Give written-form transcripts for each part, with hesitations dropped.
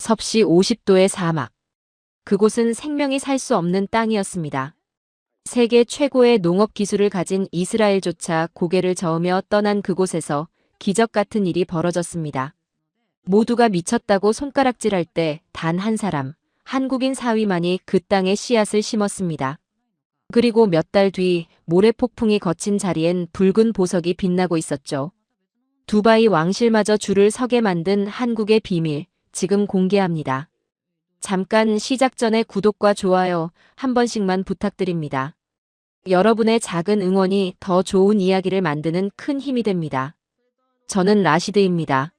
섭씨 50도의 사막. 그곳은 생명이 살 수 없는 땅이었습니다. 세계 최고의 농업 기술을 가진 이스라엘조차 고개를 저으며 떠난 그곳에서 기적 같은 일이 벌어졌습니다. 모두가 미쳤다고 손가락질할 때 단 한 사람, 한국인 사위만이 그 땅에 씨앗을 심었습니다. 그리고 몇 달 뒤 모래폭풍이 거친 자리엔 붉은 보석이 빛나고 있었죠. 두바이 왕실마저 줄을 서게 만든 한국의 비밀, 지금 공개합니다. 잠깐 시작 전에 구독과 좋아요 한 번씩만 부탁드립니다. 여러분의 작은 응원이 더 좋은 이야기를 만드는 큰 힘이 됩니다. 저는 라시드입니다.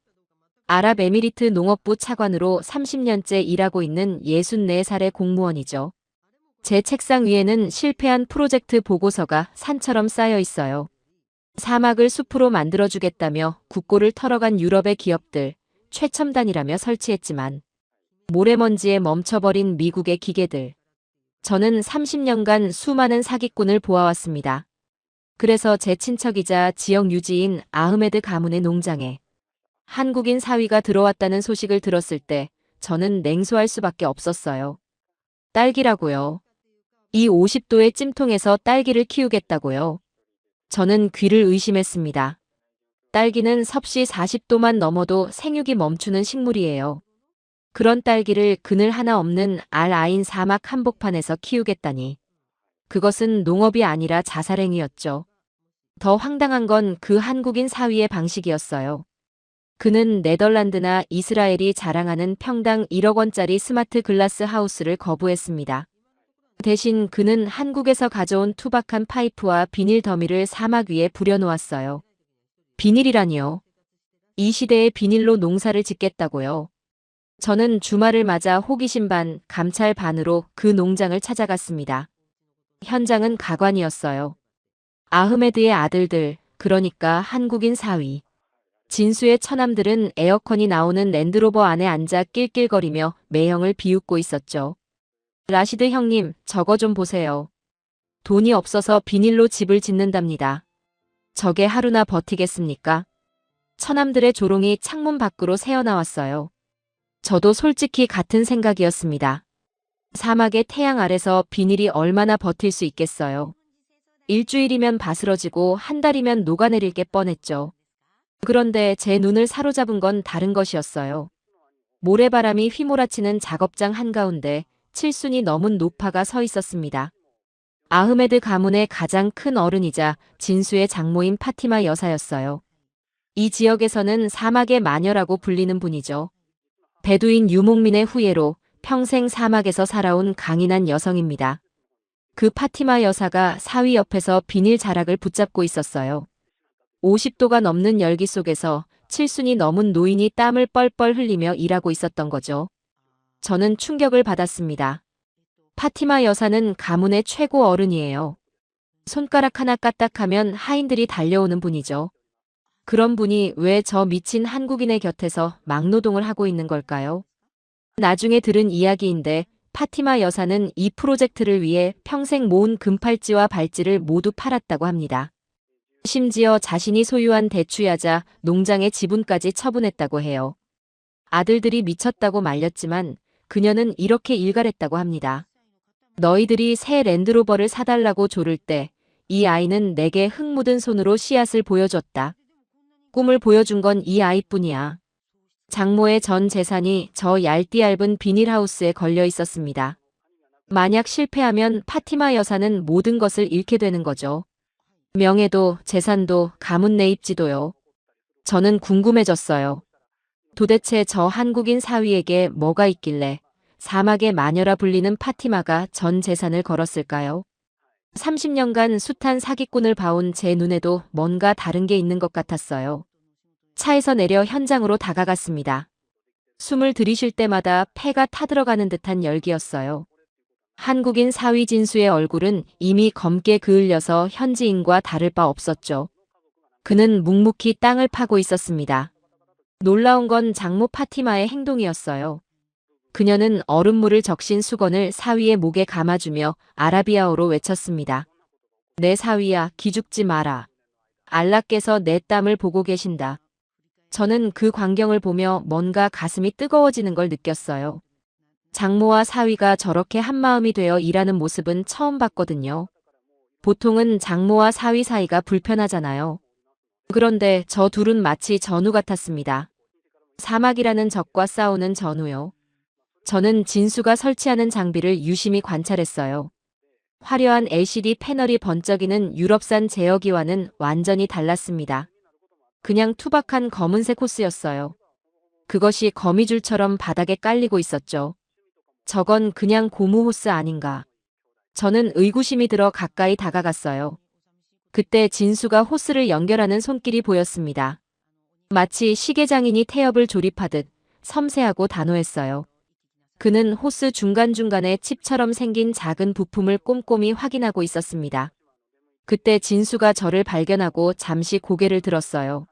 아랍에미리트 농업부 차관으로 30년째 일하고 있는 64살의 공무원이죠. 제 책상 위에는 실패한 프로젝트 보고서가 산처럼 쌓여 있어요. 사막을 숲으로 만들어주겠다며 국고를 털어간 유럽의 기업들, 최첨단이라며 설치했지만 모래먼지에 멈춰버린 미국의 기계들. 저는 30년간 수많은 사기꾼을 보아왔습니다. 그래서 제 친척이자 지역 유지인 아흐메드 가문의 농장에 한국인 사위가 들어왔다는 소식을 들었을 때 저는 냉소할 수밖에 없었어요. 딸기라고요. 이 50도의 찜통에서 딸기를 키우겠다고요. 저는 귀를 의심했습니다. 딸기는 섭씨 40도만 넘어도 생육이 멈추는 식물이에요. 그런 딸기를 그늘 하나 없는 알-아인 사막 한복판에서 키우겠다니. 그것은 농업이 아니라 자살행위였죠. 더 황당한 건 그 한국인 사위의 방식이었어요. 그는 네덜란드나 이스라엘이 자랑하는 평당 1억 원짜리 스마트 글라스 하우스를 거부했습니다. 대신 그는 한국에서 가져온 투박한 파이프와 비닐 더미를 사막 위에 부려놓았어요. 비닐이라니요. 이 시대에 비닐로 농사를 짓겠다고요. 저는 주말을 맞아 호기심 반, 감찰 반으로 그 농장을 찾아갔습니다. 현장은 가관이었어요. 아흐메드의 아들들, 그러니까 한국인 사위. 진수의 처남들은 에어컨이 나오는 랜드로버 안에 앉아 낄낄거리며 매형을 비웃고 있었죠. 라시드 형님, 저거 좀 보세요. 돈이 없어서 비닐로 집을 짓는답니다. 저게 하루나 버티겠습니까? 처남들의 조롱이 창문 밖으로 새어나왔어요. 저도 솔직히 같은 생각이었습니다. 사막의 태양 아래서 비닐이 얼마나 버틸 수 있겠어요. 일주일이면 바스러지고 한 달이면 녹아내릴 게 뻔했죠. 그런데 제 눈을 사로잡은 건 다른 것이었어요. 모래바람이 휘몰아치는 작업장 한가운데 칠순이 넘은 노파가 서 있었습니다. 아흐메드 가문의 가장 큰 어른이자 진수의 장모인 파티마 여사였어요. 이 지역에서는 사막의 마녀라고 불리는 분이죠. 베두인 유목민의 후예로 평생 사막에서 살아온 강인한 여성입니다. 그 파티마 여사가 사위 옆에서 비닐 자락을 붙잡고 있었어요. 50도가 넘는 열기 속에서 칠순이 넘은 노인이 땀을 뻘뻘 흘리며 일하고 있었던 거죠. 저는 충격을 받았습니다. 파티마 여사는 가문의 최고 어른이에요. 손가락 하나 까딱하면 하인들이 달려오는 분이죠. 그런 분이 왜 저 미친 한국인의 곁에서 막노동을 하고 있는 걸까요? 나중에 들은 이야기인데 파티마 여사는 이 프로젝트를 위해 평생 모은 금팔찌와 발찌를 모두 팔았다고 합니다. 심지어 자신이 소유한 대추야자 농장의 지분까지 처분했다고 해요. 아들들이 미쳤다고 말렸지만 그녀는 이렇게 일갈했다고 합니다. 너희들이 새 랜드로버를 사달라고 조를 때 이 아이는 내게 흙 묻은 손으로 씨앗을 보여줬다. 꿈을 보여준 건 이 아이뿐이야. 장모의 전 재산이 저 얇디 얇은 비닐하우스에 걸려 있었습니다. 만약 실패하면 파티마 여사는 모든 것을 잃게 되는 거죠. 명예도, 재산도, 가문 내입지도요. 저는 궁금해졌어요. 도대체 저 한국인 사위에게 뭐가 있길래 사막의 마녀라 불리는 파티마가 전 재산을 걸었을까요? 30년간 숱한 사기꾼을 봐온 제 눈에도 뭔가 다른 게 있는 것 같았어요. 차에서 내려 현장으로 다가갔습니다. 숨을 들이쉴 때마다 폐가 타들어가는 듯한 열기였어요. 한국인 사위 진수의 얼굴은 이미 검게 그을려서 현지인과 다를 바 없었죠. 그는 묵묵히 땅을 파고 있었습니다. 놀라운 건 장모 파티마의 행동이었어요. 그녀는 얼음물을 적신 수건을 사위의 목에 감아주며 아라비아어로 외쳤습니다. 내 사위야, 기죽지 마라. 알라께서 내 땀을 보고 계신다. 저는 그 광경을 보며 뭔가 가슴이 뜨거워지는 걸 느꼈어요. 장모와 사위가 저렇게 한마음이 되어 일하는 모습은 처음 봤거든요. 보통은 장모와 사위 사이가 불편하잖아요. 그런데 저 둘은 마치 전우 같았습니다. 사막이라는 적과 싸우는 전우요. 저는 진수가 설치하는 장비를 유심히 관찰했어요. 화려한 LCD 패널이 번쩍이는 유럽산 제어기와는 완전히 달랐습니다. 그냥 투박한 검은색 호스였어요. 그것이 거미줄처럼 바닥에 깔리고 있었죠. 저건 그냥 고무 호스 아닌가. 저는 의구심이 들어 가까이 다가갔어요. 그때 진수가 호스를 연결하는 손길이 보였습니다. 마치 시계장인이 태엽을 조립하듯 섬세하고 단호했어요. 그는 호스 중간중간에 칩처럼 생긴 작은 부품을 꼼꼼히 확인하고 있었습니다. 그때 진수가 저를 발견하고 잠시 고개를 들었어요.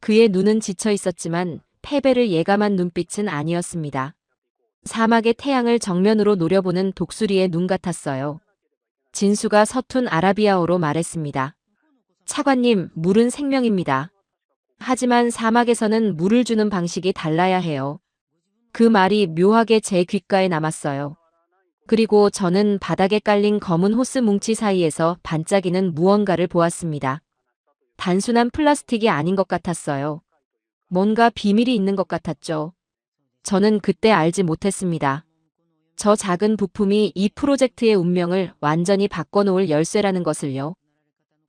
그의 눈은 지쳐 있었지만 패배를 예감한 눈빛은 아니었습니다. 사막의 태양을 정면으로 노려보는 독수리의 눈 같았어요. 진수가 서툰 아라비아어로 말했습니다. 차관님, 물은 생명입니다. 하지만 사막에서는 물을 주는 방식이 달라야 해요. 그 말이 묘하게 제 귓가에 남았어요. 그리고 저는 바닥에 깔린 검은 호스 뭉치 사이에서 반짝이는 무언가를 보았습니다. 단순한 플라스틱이 아닌 것 같았어요. 뭔가 비밀이 있는 것 같았죠. 저는 그때 알지 못했습니다. 저 작은 부품이 이 프로젝트의 운명을 완전히 바꿔놓을 열쇠라는 것을요.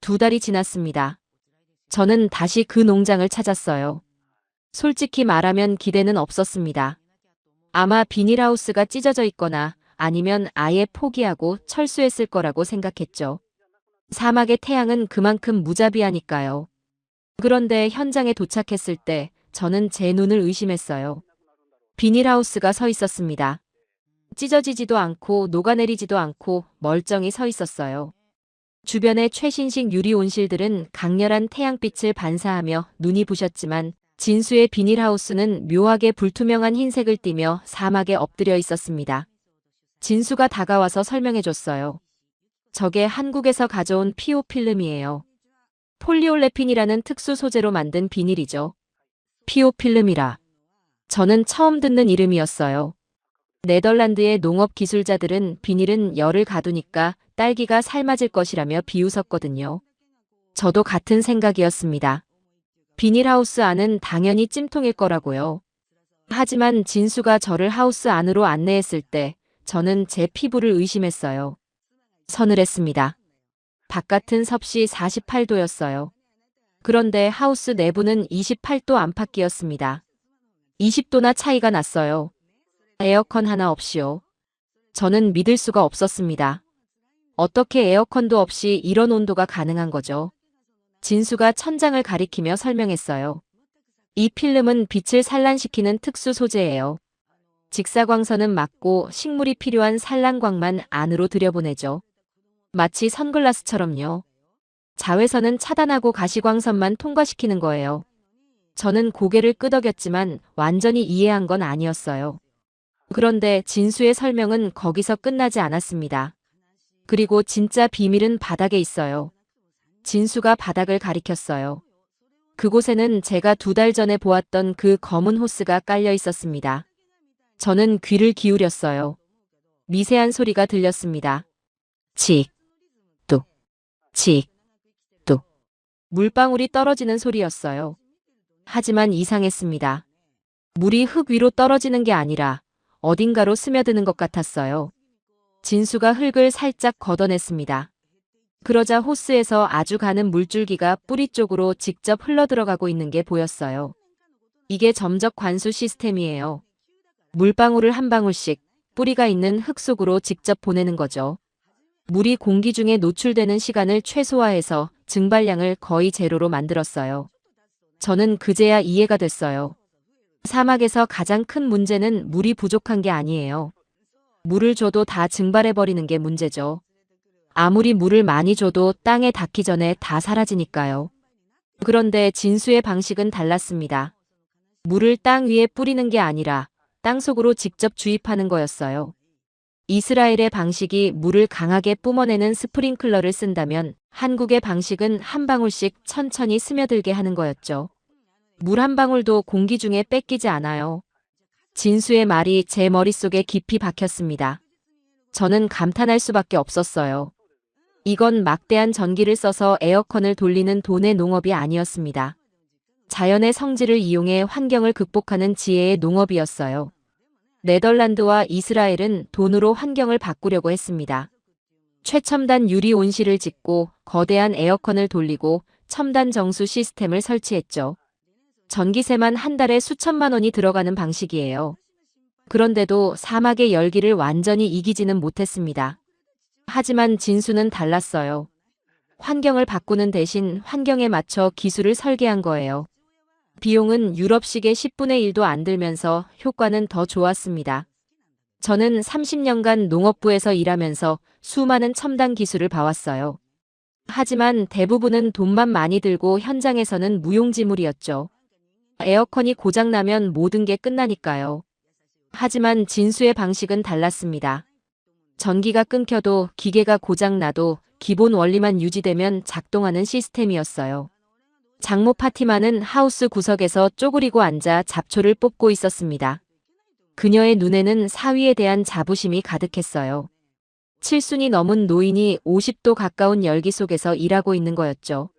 2달이 지났습니다. 저는 다시 그 농장을 찾았어요. 솔직히 말하면 기대는 없었습니다. 아마 비닐하우스가 찢어져 있거나 아니면 아예 포기하고 철수했을 거라고 생각했죠. 사막의 태양은 그만큼 무자비하니까요. 그런데 현장에 도착했을 때 저는 제 눈을 의심했어요. 비닐하우스가 서 있었습니다. 찢어지지도 않고 녹아내리지도 않고 멀쩡히 서 있었어요. 주변의 최신식 유리 온실들은 강렬한 태양빛을 반사하며 눈이 부셨지만 진수의 비닐하우스는 묘하게 불투명한 흰색을 띠며 사막에 엎드려 있었습니다. 진수가 다가와서 설명해줬어요. 저게 한국에서 가져온 PO 필름이에요. 폴리올레핀이라는 특수 소재로 만든 비닐이죠. PO 필름이라. 저는 처음 듣는 이름이었어요. 네덜란드의 농업 기술자들은 비닐은 열을 가두니까 딸기가 삶아질 것이라며 비웃었거든요. 저도 같은 생각이었습니다. 비닐하우스 안은 당연히 찜통일 거라고요. 하지만 진수가 저를 하우스 안으로 안내했을 때 저는 제 피부를 의심했어요. 서늘했습니다. 바깥은 섭씨 48도였어요. 그런데 하우스 내부는 28도 안팎이었습니다. 20도나 차이가 났어요. 에어컨 하나 없이요. 저는 믿을 수가 없었습니다. 어떻게 에어컨도 없이 이런 온도가 가능한 거죠? 진수가 천장을 가리키며 설명했어요. 이 필름은 빛을 산란시키는 특수 소재예요. 직사광선은 막고 식물이 필요한 산란광만 안으로 들여보내죠. 마치 선글라스처럼요. 자외선은 차단하고 가시광선만 통과시키는 거예요. 저는 고개를 끄덕였지만 완전히 이해한 건 아니었어요. 그런데 진수의 설명은 거기서 끝나지 않았습니다. 그리고 진짜 비밀은 바닥에 있어요. 진수가 바닥을 가리켰어요. 그곳에는 제가 2달 전에 보았던 그 검은 호스가 깔려 있었습니다. 저는 귀를 기울였어요. 미세한 소리가 들렸습니다. 칙, 뚝, 칙, 뚝. 물방울이 떨어지는 소리였어요. 하지만 이상했습니다. 물이 흙 위로 떨어지는 게 아니라 어딘가로 스며드는 것 같았어요. 진수가 흙을 살짝 걷어냈습니다. 그러자 호스에서 아주 가는 물줄기가 뿌리 쪽으로 직접 흘러들어가고 있는 게 보였어요. 이게 점적 관수 시스템이에요. 물방울을 한 방울씩 뿌리가 있는 흙 속으로 직접 보내는 거죠. 물이 공기 중에 노출되는 시간을 최소화해서 증발량을 거의 제로로 만들었어요. 저는 그제야 이해가 됐어요. 사막에서 가장 큰 문제는 물이 부족한 게 아니에요. 물을 줘도 다 증발해버리는 게 문제죠. 아무리 물을 많이 줘도 땅에 닿기 전에 다 사라지니까요. 그런데 진수의 방식은 달랐습니다. 물을 땅 위에 뿌리는 게 아니라 땅속으로 직접 주입하는 거였어요. 이스라엘의 방식이 물을 강하게 뿜어내는 스프링클러를 쓴다면 한국의 방식은 한 방울씩 천천히 스며들게 하는 거였죠. 물 한 방울도 공기 중에 뺏기지 않아요. 진수의 말이 제 머릿속에 깊이 박혔습니다. 저는 감탄할 수밖에 없었어요. 이건 막대한 전기를 써서 에어컨을 돌리는 돈의 농업이 아니었습니다. 자연의 성질을 이용해 환경을 극복하는 지혜의 농업이었어요. 네덜란드와 이스라엘은 돈으로 환경을 바꾸려고 했습니다. 최첨단 유리 온실을 짓고 거대한 에어컨을 돌리고 첨단 정수 시스템을 설치했죠. 전기세만 한 달에 수천만 원이 들어가는 방식이에요. 그런데도 사막의 열기를 완전히 이기지는 못했습니다. 하지만 진수는 달랐어요. 환경을 바꾸는 대신 환경에 맞춰 기술을 설계한 거예요. 비용은 유럽식의 10분의 1도 안 들면서 효과는 더 좋았습니다. 저는 30년간 농업부에서 일하면서 수많은 첨단 기술을 봐왔어요. 하지만 대부분은 돈만 많이 들고 현장에서는 무용지물이었죠. 에어컨이 고장나면 모든 게 끝나니까요. 하지만 진수의 방식은 달랐습니다. 전기가 끊겨도 기계가 고장나도 기본 원리만 유지되면 작동하는 시스템이었어요. 장모 파티마는 하우스 구석에서 쪼그리고 앉아 잡초를 뽑고 있었습니다. 그녀의 눈에는 사위에 대한 자부심이 가득했어요. 칠순이 넘은 노인이 50도 가까운 열기 속에서 일하고 있는 거였죠.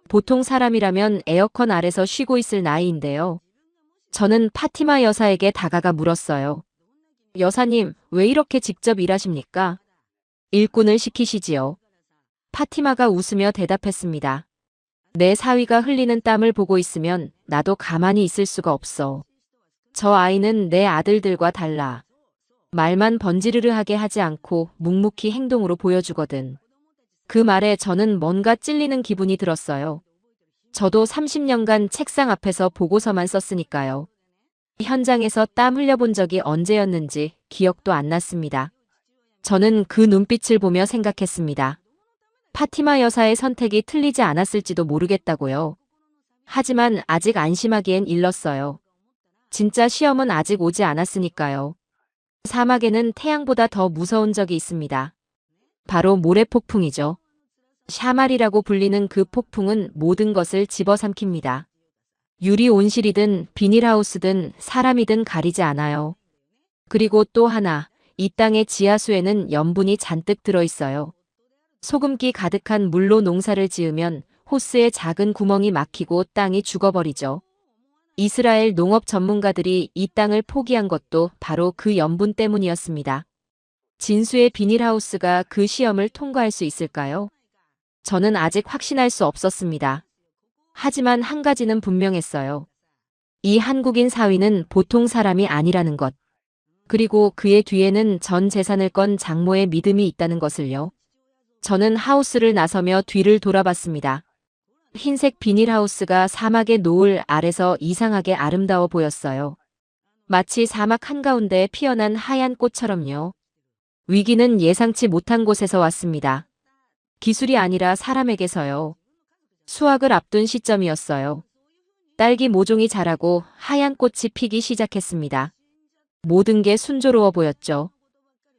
보통 사람이라면 에어컨 아래서 쉬고 있을 나이인데요. 저는 파티마 여사에게 다가가 물었어요. 여사님, 왜 이렇게 직접 일하십니까? 일꾼을 시키시지요. 파티마가 웃으며 대답했습니다. 내 사위가 흘리는 땀을 보고 있으면 나도 가만히 있을 수가 없어. 저 아이는 내 아들들과 달라. 말만 번지르르하게 하지 않고 묵묵히 행동으로 보여주거든. 그 말에 저는 뭔가 찔리는 기분이 들었어요. 저도 30년간 책상 앞에서 보고서만 썼으니까요. 현장에서 땀 흘려본 적이 언제였는지 기억도 안 났습니다. 저는 그 눈빛을 보며 생각했습니다. 파티마 여사의 선택이 틀리지 않았을지도 모르겠다고요. 하지만 아직 안심하기엔 일렀어요. 진짜 시험은 아직 오지 않았으니까요. 사막에는 태양보다 더 무서운 적이 있습니다. 바로 모래폭풍이죠. 샤말이라고 불리는 그 폭풍은 모든 것을 집어삼킵니다. 유리 온실이든 비닐하우스든 사람이든 가리지 않아요. 그리고 또 하나, 이 땅의 지하수에는 염분이 잔뜩 들어있어요. 소금기 가득한 물로 농사를 지으면 호스에 작은 구멍이 막히고 땅이 죽어버리죠. 이스라엘 농업 전문가들이 이 땅을 포기한 것도 바로 그 염분 때문이었습니다. 진수의 비닐하우스가 그 시험을 통과할 수 있을까요? 저는 아직 확신할 수 없었습니다. 하지만 한 가지는 분명했어요. 이 한국인 사위는 보통 사람이 아니라는 것. 그리고 그의 뒤에는 전 재산을 건 장모의 믿음이 있다는 것을요. 저는 하우스를 나서며 뒤를 돌아봤습니다. 흰색 비닐하우스가 사막의 노을 아래서 이상하게 아름다워 보였어요. 마치 사막 한가운데 피어난 하얀 꽃처럼요. 위기는 예상치 못한 곳에서 왔습니다. 기술이 아니라 사람에게서요. 수확을 앞둔 시점이었어요. 딸기 모종이 자라고 하얀 꽃이 피기 시작했습니다. 모든 게 순조로워 보였죠.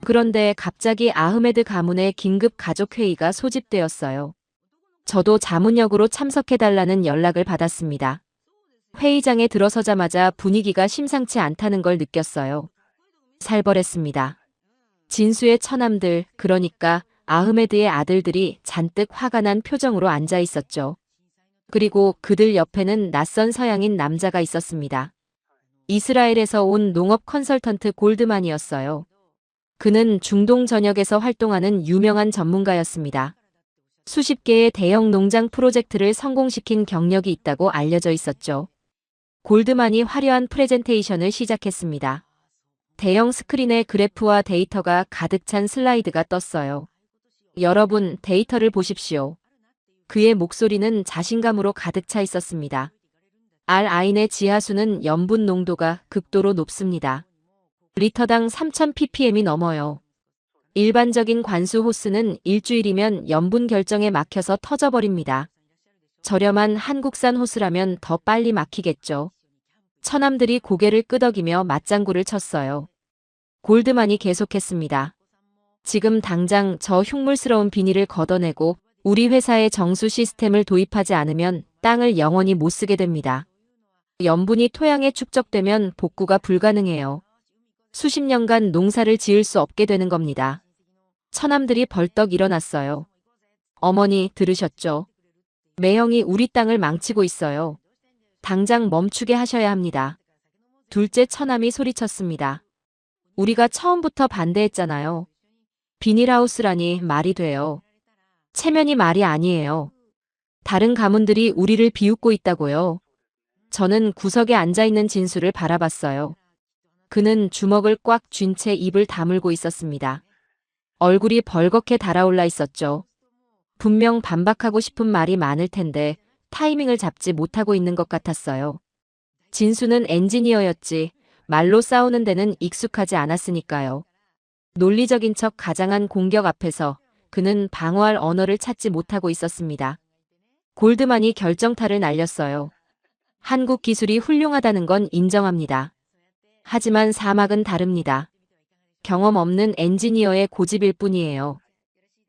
그런데 갑자기 아흐메드 가문의 긴급 가족회의가 소집되었어요. 저도 자문역으로 참석해달라는 연락을 받았습니다. 회의장에 들어서자마자 분위기가 심상치 않다는 걸 느꼈어요. 살벌했습니다. 진수의 처남들, 그러니까 아흐메드의 아들들이 잔뜩 화가 난 표정으로 앉아 있었죠. 그리고 그들 옆에는 낯선 서양인 남자가 있었습니다. 이스라엘에서 온 농업 컨설턴트 골드만이었어요. 그는 중동 전역에서 활동하는 유명한 전문가였습니다. 수십 개의 대형 농장 프로젝트를 성공시킨 경력이 있다고 알려져 있었죠. 골드만이 화려한 프레젠테이션을 시작했습니다. 대형 스크린에 그래프와 데이터가 가득 찬 슬라이드가 떴어요. 여러분, 데이터를 보십시오. 그의 목소리는 자신감으로 가득 차 있었습니다. 알아인의 지하수는 염분 농도가 극도로 높습니다. 리터당 3000ppm이 넘어요. 일반적인 관수 호스는 일주일이면 염분 결정에 막혀서 터져버립니다. 저렴한 한국산 호스라면 더 빨리 막히겠죠. 처남들이 고개를 끄덕이며 맞장구를 쳤어요. 골드만이 계속했습니다. 지금 당장 저 흉물스러운 비닐을 걷어내고 우리 회사의 정수 시스템을 도입하지 않으면 땅을 영원히 못 쓰게 됩니다. 염분이 토양에 축적되면 복구가 불가능해요. 수십 년간 농사를 지을 수 없게 되는 겁니다. 처남들이 벌떡 일어났어요. 어머니, 들으셨죠? 매형이 우리 땅을 망치고 있어요. 당장 멈추게 하셔야 합니다. 둘째 처남이 소리쳤습니다. 우리가 처음부터 반대했잖아요. 비닐하우스라니 말이 돼요. 체면이 말이 아니에요. 다른 가문들이 우리를 비웃고 있다고요. 저는 구석에 앉아있는 진수를 바라봤어요. 그는 주먹을 꽉 쥔 채 입을 다물고 있었습니다. 얼굴이 벌겋게 달아올라 있었죠. 분명 반박하고 싶은 말이 많을 텐데 타이밍을 잡지 못하고 있는 것 같았어요. 진수는 엔지니어였지 말로 싸우는 데는 익숙하지 않았으니까요. 논리적인 척 가장한 공격 앞에서 그는 방어할 언어를 찾지 못하고 있었습니다. 골드만이 결정타를 날렸어요. 한국 기술이 훌륭하다는 건 인정합니다. 하지만 사막은 다릅니다. 경험 없는 엔지니어의 고집일 뿐이에요.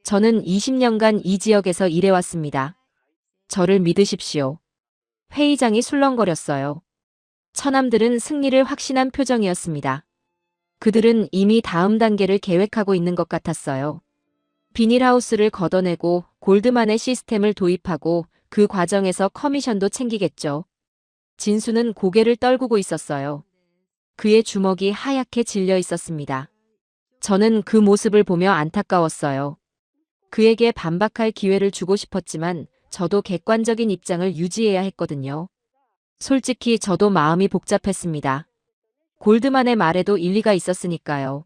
저는 20년간 이 지역에서 일해왔습니다. 저를 믿으십시오. 회의장이 술렁거렸어요. 처남들은 승리를 확신한 표정이었습니다. 그들은 이미 다음 단계를 계획하고 있는 것 같았어요. 비닐하우스를 걷어내고 골드만의 시스템을 도입하고 그 과정에서 커미션도 챙기겠죠. 진수는 고개를 떨구고 있었어요. 그의 주먹이 하얗게 질려 있었습니다. 저는 그 모습을 보며 안타까웠어요. 그에게 반박할 기회를 주고 싶었지만 저도 객관적인 입장을 유지해야 했거든요. 솔직히 저도 마음이 복잡했습니다. 골드만의 말에도 일리가 있었으니까요.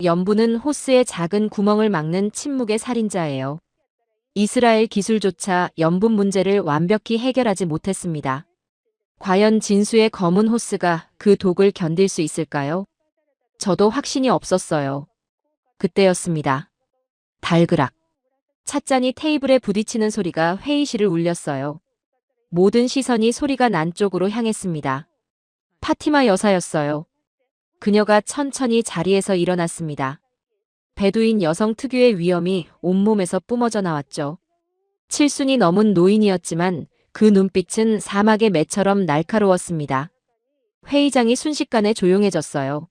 염분은 호스의 작은 구멍을 막는 침묵의 살인자예요. 이스라엘 기술조차 염분 문제를 완벽히 해결하지 못했습니다. 과연 진수의 검은 호스가 그 독을 견딜 수 있을까요? 저도 확신이 없었어요. 그때였습니다. 달그락. 찻잔이 테이블에 부딪히는 소리가 회의실을 울렸어요. 모든 시선이 소리가 난 쪽으로 향했습니다. 파티마 여사였어요. 그녀가 천천히 자리에서 일어났습니다. 베두인 여성 특유의 위엄이 온몸에서 뿜어져 나왔죠. 칠순이 넘은 노인이었지만 그 눈빛은 사막의 매처럼 날카로웠습니다. 회의장이 순식간에 조용해졌어요.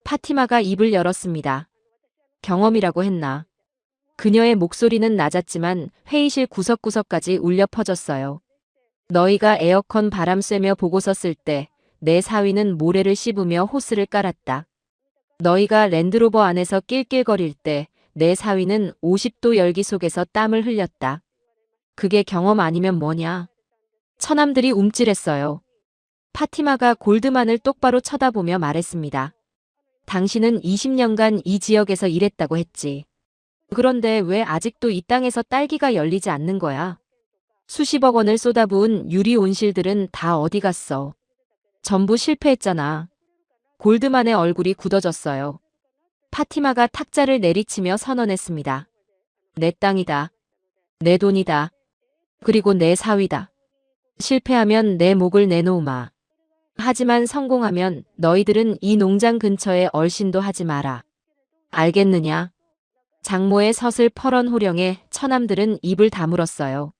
파티마가 입을 열었습니다. 경험이라고 했나. 그녀의 목소리는 낮았지만 회의실 구석구석까지 울려 퍼졌어요. 너희가 에어컨 바람 쐬며 보고 섰을 때 내 사위는 모래를 씹으며 호스를 깔았다. 너희가 랜드로버 안에서 낄낄거릴 때 내 사위는 50도 열기 속에서 땀을 흘렸다. 그게 경험 아니면 뭐냐? 처남들이 움찔했어요. 파티마가 골드만을 똑바로 쳐다보며 말했습니다. 당신은 20년간 이 지역에서 일했다고 했지. 그런데 왜 아직도 이 땅에서 딸기가 열리지 않는 거야? 수십억 원을 쏟아부은 유리 온실들은 다 어디 갔어? 전부 실패했잖아. 골드만의 얼굴이 굳어졌어요. 파티마가 탁자를 내리치며 선언했습니다. 내 땅이다. 내 돈이다. 그리고 내 사위다. 실패하면 내 목을 내놓으마. 하지만 성공하면 너희들은 이 농장 근처에 얼씬도 하지 마라. 알겠느냐? 장모의 서슬 퍼런 호령에 처남들은 입을 다물었어요.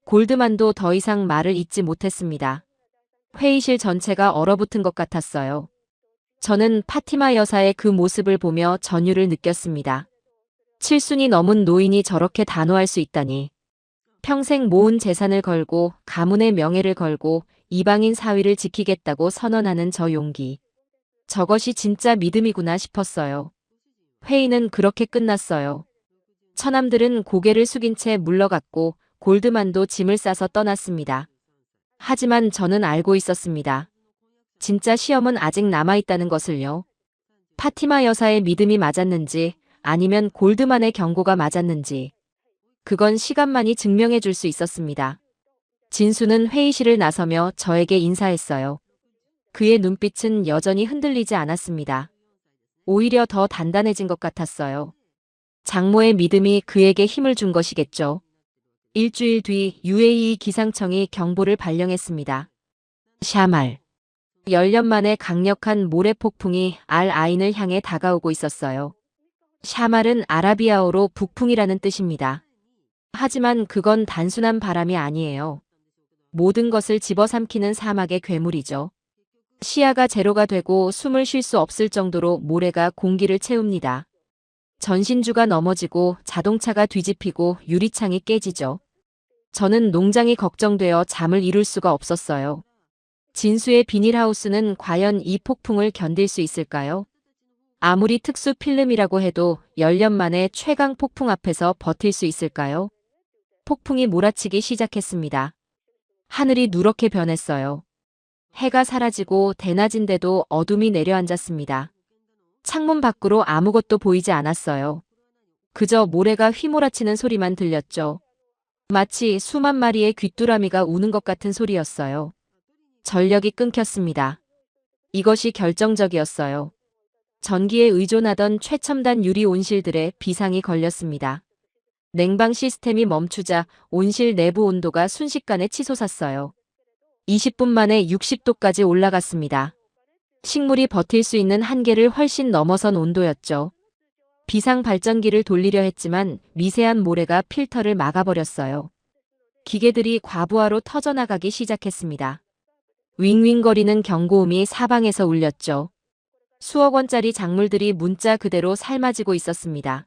골드만도 더 이상 말을 잇지 못했습니다. 회의실 전체가 얼어붙은 것 같았어요. 저는 파티마 여사의 그 모습을 보며 전율을 느꼈습니다. 칠순이 넘은 노인이 저렇게 단호할 수 있다니. 평생 모은 재산을 걸고 가문의 명예를 걸고 이방인 사위를 지키겠다고 선언하는 저 용기. 저것이 진짜 믿음이구나 싶었어요. 회의는 그렇게 끝났어요. 처남들은 고개를 숙인 채 물러갔고 골드만도 짐을 싸서 떠났습니다. 하지만 저는 알고 있었습니다. 진짜 시험은 아직 남아있다는 것을요. 파티마 여사의 믿음이 맞았는지 아니면 골드만의 경고가 맞았는지 그건 시간만이 증명해 줄 수 있었습니다. 진수는 회의실을 나서며 저에게 인사했어요. 그의 눈빛은 여전히 흔들리지 않았습니다. 오히려 더 단단해진 것 같았어요. 장모의 믿음이 그에게 힘을 준 것이겠죠. 일주일 뒤 UAE 기상청이 경보를 발령했습니다. 샤말. 10년 만에 강력한 모래폭풍이 알-아인을 향해 다가오고 있었어요. 샤말은 아라비아어로 북풍이라는 뜻입니다. 하지만 그건 단순한 바람이 아니에요. 모든 것을 집어삼키는 사막의 괴물이죠. 시야가 제로가 되고 숨을 쉴 수 없을 정도로 모래가 공기를 채웁니다. 전신주가 넘어지고 자동차가 뒤집히고 유리창이 깨지죠. 저는 농장이 걱정되어 잠을 이룰 수가 없었어요. 진수의 비닐하우스는 과연 이 폭풍을 견딜 수 있을까요? 아무리 특수 필름이라고 해도 10년 만에 최강 폭풍 앞에서 버틸 수 있을까요? 폭풍이 몰아치기 시작했습니다. 하늘이 누렇게 변했어요. 해가 사라지고 대낮인데도 어둠이 내려앉았습니다. 창문 밖으로 아무것도 보이지 않았어요. 그저 모래가 휘몰아치는 소리만 들렸죠. 마치 수만 마리의 귀뚜라미가 우는 것 같은 소리였어요. 전력이 끊겼습니다. 이것이 결정적이었어요. 전기에 의존하던 최첨단 유리 온실들의 비상이 걸렸습니다. 냉방 시스템이 멈추자 온실 내부 온도가 순식간에 치솟았어요. 20분 만에 60도까지 올라갔습니다. 식물이 버틸 수 있는 한계를 훨씬 넘어선 온도였죠. 비상 발전기를 돌리려 했지만 미세한 모래가 필터를 막아버렸어요. 기계들이 과부하로 터져나가기 시작했습니다. 윙윙거리는 경고음이 사방에서 울렸죠. 수억 원짜리 작물들이 문자 그대로 삶아지고 있었습니다.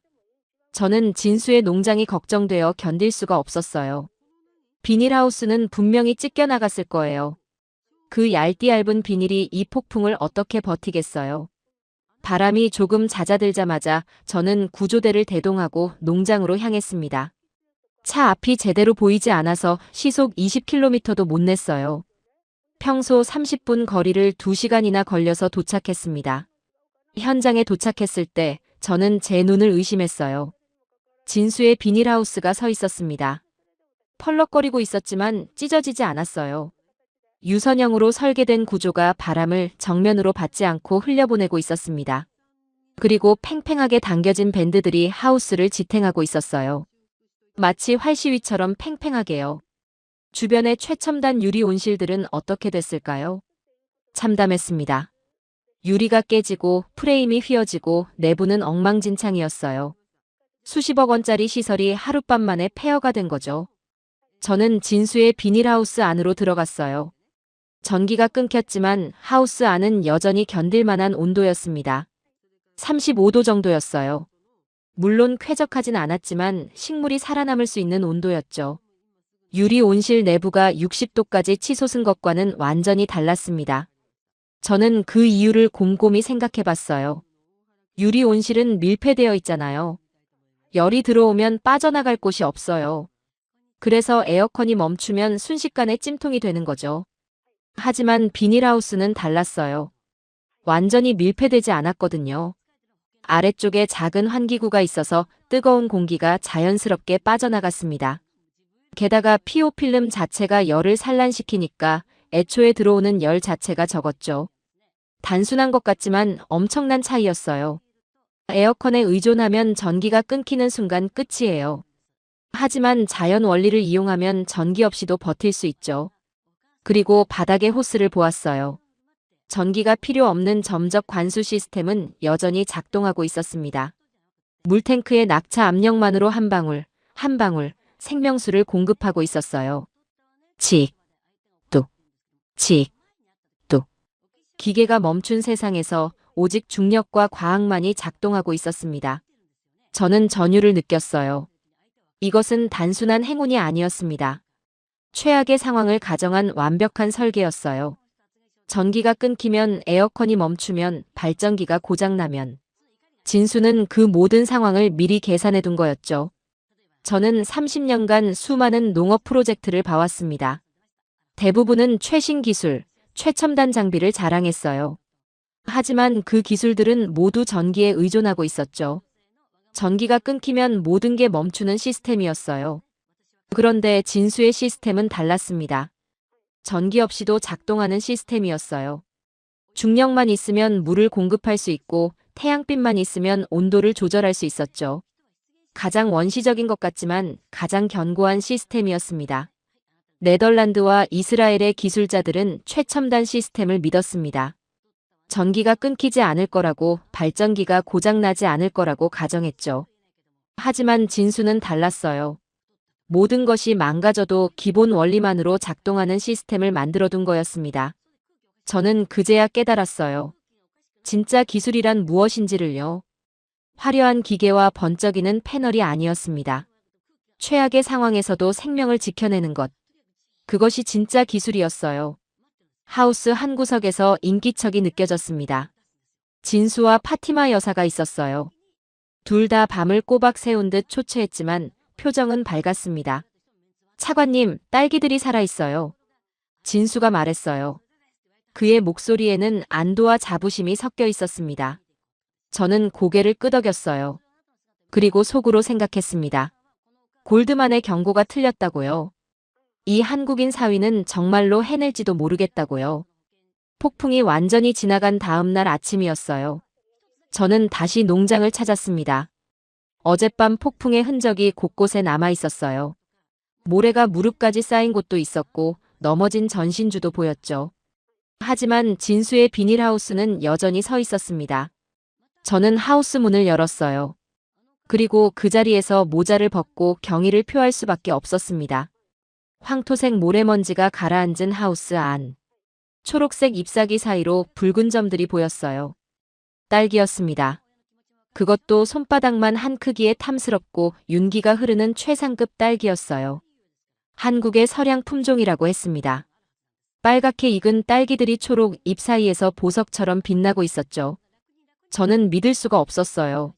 저는 진수의 농장이 걱정되어 견딜 수가 없었어요. 비닐하우스는 분명히 찢겨나갔을 거예요. 그 얇디-얇은 비닐이 이 폭풍을 어떻게 버티겠어요. 바람이 조금 잦아들자마자 저는 구조대를 대동하고 농장으로 향했습니다. 차 앞이 제대로 보이지 않아서 시속 20km도 못 냈어요. 평소 30분 거리를 2시간이나 걸려서 도착했습니다. 현장에 도착했을 때 저는 제 눈을 의심했어요. 진수의 비닐하우스가 서 있었습니다. 펄럭거리고 있었지만 찢어지지 않았어요. 유선형으로 설계된 구조가 바람을 정면으로 받지 않고 흘려보내고 있었습니다. 그리고 팽팽하게 당겨진 밴드들이 하우스를 지탱하고 있었어요. 마치 활시위처럼 팽팽하게요. 주변의 최첨단 유리 온실들은 어떻게 됐을까요? 참담했습니다. 유리가 깨지고 프레임이 휘어지고 내부는 엉망진창이었어요. 수십억 원짜리 시설이 하룻밤 만에 폐허가 된 거죠. 저는 진수의 비닐하우스 안으로 들어갔어요. 전기가 끊겼지만 하우스 안은 여전히 견딜 만한 온도였습니다. 35도 정도였어요. 물론 쾌적하진 않았지만 식물이 살아남을 수 있는 온도였죠. 유리 온실 내부가 60도까지 치솟은 것과는 완전히 달랐습니다. 저는 그 이유를 곰곰이 생각해봤어요. 유리 온실은 밀폐되어 있잖아요. 열이 들어오면 빠져나갈 곳이 없어요. 그래서 에어컨이 멈추면 순식간에 찜통이 되는 거죠. 하지만 비닐하우스는 달랐어요. 완전히 밀폐되지 않았거든요. 아래쪽에 작은 환기구가 있어서 뜨거운 공기가 자연스럽게 빠져나갔습니다. 게다가 PO 필름 자체가 열을 산란시키니까 애초에 들어오는 열 자체가 적었죠. 단순한 것 같지만 엄청난 차이였어요. 에어컨에 의존하면 전기가 끊기는 순간 끝이에요. 하지만 자연 원리를 이용하면 전기 없이도 버틸 수 있죠. 그리고 바닥의 호스를 보았어요. 전기가 필요 없는 점적 관수 시스템은 여전히 작동하고 있었습니다. 물탱크의 낙차 압력만으로 한 방울, 한 방울 생명수를 공급하고 있었어요. 칙, 뚝, 칙, 뚝. 기계가 멈춘 세상에서 오직 중력과 과학만이 작동하고 있었습니다. 저는 전율을 느꼈어요. 이것은 단순한 행운이 아니었습니다. 최악의 상황을 가정한 완벽한 설계였어요. 전기가 끊기면 에어컨이 멈추면 발전기가 고장나면 진수는 그 모든 상황을 미리 계산해 둔 거였죠. 저는 30년간 수많은 농업 프로젝트를 봐왔습니다. 대부분은 최신 기술, 최첨단 장비를 자랑했어요. 하지만 그 기술들은 모두 전기에 의존하고 있었죠. 전기가 끊기면 모든 게 멈추는 시스템이었어요. 그런데 진수의 시스템은 달랐습니다. 전기 없이도 작동하는 시스템이었어요. 중력만 있으면 물을 공급할 수 있고 태양빛만 있으면 온도를 조절할 수 있었죠. 가장 원시적인 것 같지만 가장 견고한 시스템이었습니다. 네덜란드와 이스라엘의 기술자들은 최첨단 시스템을 믿었습니다. 전기가 끊기지 않을 거라고 발전기가 고장나지 않을 거라고 가정했죠. 하지만 진수는 달랐어요. 모든 것이 망가져도 기본 원리만으로 작동하는 시스템을 만들어둔 거였습니다. 저는 그제야 깨달았어요. 진짜 기술이란 무엇인지를요. 화려한 기계와 번쩍이는 패널이 아니었습니다. 최악의 상황에서도 생명을 지켜내는 것. 그것이 진짜 기술이었어요. 하우스 한 구석에서 인기척이 느껴졌습니다. 진수와 파티마 여사가 있었어요. 둘 다 밤을 꼬박 새운 듯 초췌했지만 표정은 밝았습니다. 차관님, 딸기들이 살아있어요. 진수가 말했어요. 그의 목소리에는 안도와 자부심이 섞여 있었습니다. 저는 고개를 끄덕였어요. 그리고 속으로 생각했습니다. 골드만의 경고가 틀렸다고요. 이 한국인 사위는 정말로 해낼지도 모르겠다고요. 폭풍이 완전히 지나간 다음 날 아침이었어요. 저는 다시 농장을 찾았습니다. 어젯밤 폭풍의 흔적이 곳곳에 남아 있었어요. 모래가 무릎까지 쌓인 곳도 있었고 넘어진 전신주도 보였죠. 하지만 진수의 비닐하우스는 여전히 서 있었습니다. 저는 하우스 문을 열었어요. 그리고 그 자리에서 모자를 벗고 경의를 표할 수밖에 없었습니다. 황토색 모래먼지가 가라앉은 하우스 안. 초록색 잎사귀 사이로 붉은 점들이 보였어요. 딸기였습니다. 그것도 손바닥만 한 크기의 탐스럽고 윤기가 흐르는 최상급 딸기였어요. 한국의 서량 품종이라고 했습니다. 빨갛게 익은 딸기들이 초록 잎 사이에서 보석처럼 빛나고 있었죠. 저는 믿을 수가 없었어요.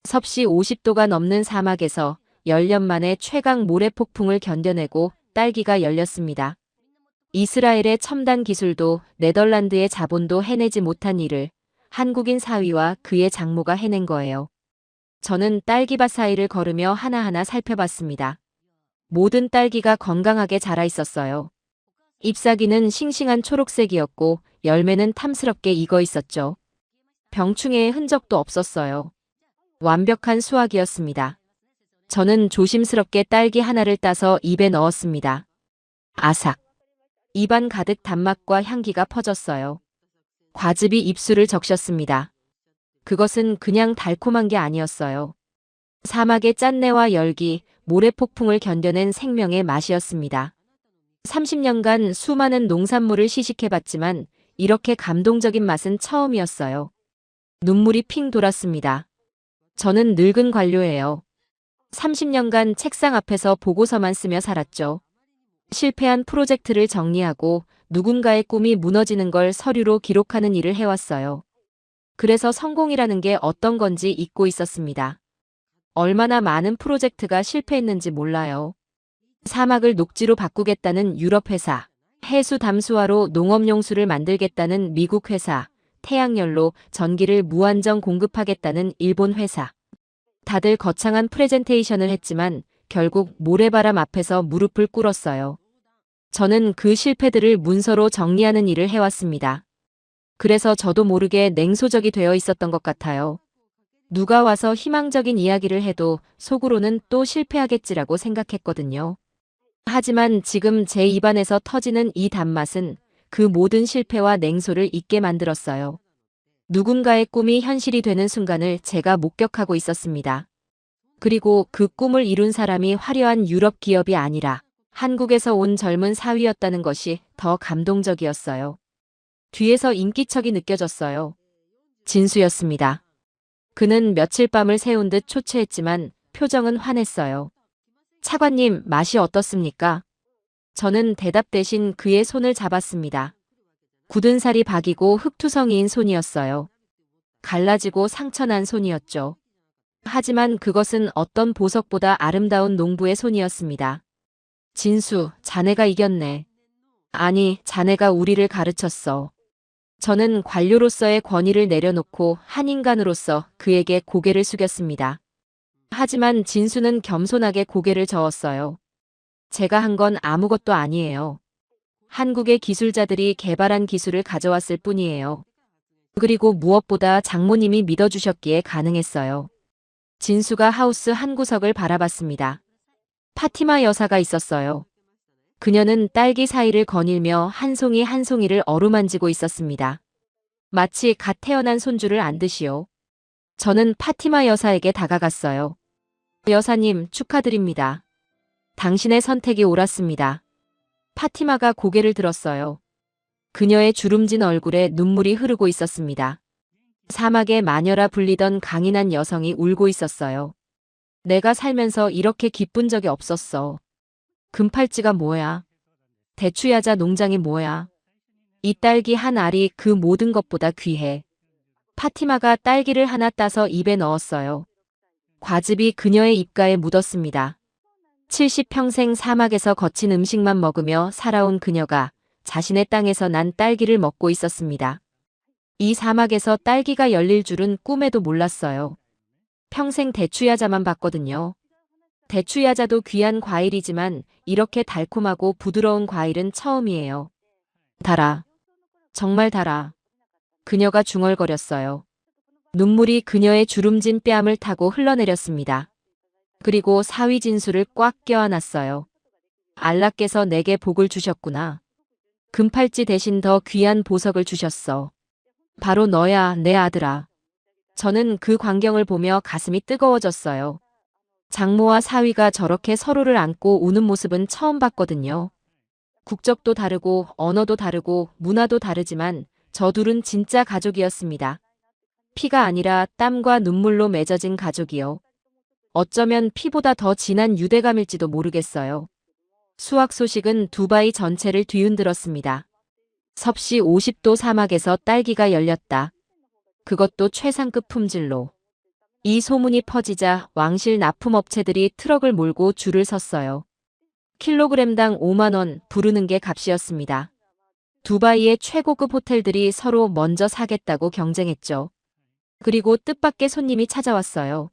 섭씨 50도가 넘는 사막에서 10년 만에 최강 모래 폭풍을 견뎌내고 딸기가 열렸습니다. 이스라엘의 첨단 기술도 네덜란드의 자본도 해내지 못한 일을 한국인 사위와 그의 장모가 해낸 거예요. 저는 딸기밭 사이를 걸으며 하나하나 살펴봤습니다. 모든 딸기가 건강하게 자라 있었어요. 잎사귀는 싱싱한 초록색이었고 열매는 탐스럽게 익어 있었죠. 병충해의 흔적도 없었어요. 완벽한 수확이었습니다. 저는 조심스럽게 딸기 하나를 따서 입에 넣었습니다. 아삭. 입안 가득 단맛과 향기가 퍼졌어요. 과즙이 입술을 적셨습니다. 그것은 그냥 달콤한 게 아니었어요. 사막의 짠내와 열기, 모래폭풍을 견뎌낸 생명의 맛이었습니다. 30년간 수많은 농산물을 시식해봤지만 이렇게 감동적인 맛은 처음이었어요. 눈물이 핑 돌았습니다. 저는 늙은 관료예요. 30년간 책상 앞에서 보고서만 쓰며 살았죠. 실패한 프로젝트를 정리하고 누군가의 꿈이 무너지는 걸 서류로 기록하는 일을 해왔어요. 그래서 성공이라는 게 어떤 건지 잊고 있었습니다. 얼마나 많은 프로젝트가 실패했는지 몰라요. 사막을 녹지로 바꾸겠다는 유럽 회사, 해수 담수화로 농업용수를 만들겠다는 미국 회사, 태양열로 전기를 무한정 공급하겠다는 일본 회사. 다들 거창한 프레젠테이션을 했지만 결국 모래바람 앞에서 무릎을 꿇었어요. 저는 그 실패들을 문서로 정리하는 일을 해왔습니다. 그래서 저도 모르게 냉소적이 되어 있었던 것 같아요. 누가 와서 희망적인 이야기를 해도 속으로는 또 실패하겠지라고 생각했거든요. 하지만 지금 제 입안에서 터지는 이 단맛은 그 모든 실패와 냉소를 잊게 만들었어요. 누군가의 꿈이 현실이 되는 순간을 제가 목격하고 있었습니다. 그리고 그 꿈을 이룬 사람이 화려한 유럽 기업이 아니라 한국에서 온 젊은 사위였다는 것이 더 감동적이었어요. 뒤에서 인기척이 느껴졌어요. 진수였습니다. 그는 며칠 밤을 새운 듯 초췌했지만 표정은 환했어요. 차관님, 맛이 어떻습니까? 저는 대답 대신 그의 손을 잡았습니다. 굳은 살이 박이고 흙투성이인 손이었어요. 갈라지고 상처난 손이었죠. 하지만 그것은 어떤 보석보다 아름다운 농부의 손이었습니다. 진수, 자네가 이겼네. 아니, 자네가 우리를 가르쳤어. 저는 관료로서의 권위를 내려놓고 한 인간으로서 그에게 고개를 숙였습니다. 하지만 진수는 겸손하게 고개를 저었어요. 제가 한 건 아무것도 아니에요. 한국의 기술자들이 개발한 기술을 가져왔을 뿐이에요. 그리고 무엇보다 장모님이 믿어주셨기에 가능했어요. 진수가 하우스 한 구석을 바라봤습니다. 파티마 여사가 있었어요. 그녀는 딸기 사이를 거닐며 한 송이 한 송이를 어루만지고 있었습니다. 마치 갓 태어난 손주를 안듯이요. 저는 파티마 여사에게 다가갔어요. 여사님, 축하드립니다. 당신의 선택이 옳았습니다. 파티마가 고개를 들었어요. 그녀의 주름진 얼굴에 눈물이 흐르고 있었습니다. 사막의 마녀라 불리던 강인한 여성이 울고 있었어요. 내가 살면서 이렇게 기쁜 적이 없었어. 금팔찌가 뭐야? 대추야자 농장이 뭐야? 이 딸기 한 알이 그 모든 것보다 귀해. 파티마가 딸기를 하나 따서 입에 넣었어요. 과즙이 그녀의 입가에 묻었습니다. 70평생 사막에서 거친 음식만 먹으며 살아온 그녀가 자신의 땅에서 난 딸기를 먹고 있었습니다. 이 사막에서 딸기가 열릴 줄은 꿈에도 몰랐어요. 평생 대추야자만 봤거든요. 대추야자도 귀한 과일이지만 이렇게 달콤하고 부드러운 과일은 처음이에요. 달아. 정말 달아. 그녀가 중얼거렸어요. 눈물이 그녀의 주름진 뺨을 타고 흘러내렸습니다. 그리고 사위 진수를 꽉 껴안았어요. 알라께서 내게 복을 주셨구나. 금팔찌 대신 더 귀한 보석을 주셨어. 바로 너야, 내 아들아. 저는 그 광경을 보며 가슴이 뜨거워졌어요. 장모와 사위가 저렇게 서로를 안고 우는 모습은 처음 봤거든요. 국적도 다르고 언어도 다르고 문화도 다르지만 저 둘은 진짜 가족이었습니다. 피가 아니라 땀과 눈물로 맺어진 가족이요. 어쩌면 피보다 더 진한 유대감일지도 모르겠어요. 수확 소식은 두바이 전체를 뒤흔들었습니다. 섭씨 50도 사막에서 딸기가 열렸다. 그것도 최상급 품질로. 이 소문이 퍼지자 왕실 납품업체들이 트럭을 몰고 줄을 섰어요. 킬로그램당 5만 원 부르는 게 값이었습니다. 두바이의 최고급 호텔들이 서로 먼저 사겠다고 경쟁했죠. 그리고 뜻밖의 손님이 찾아왔어요.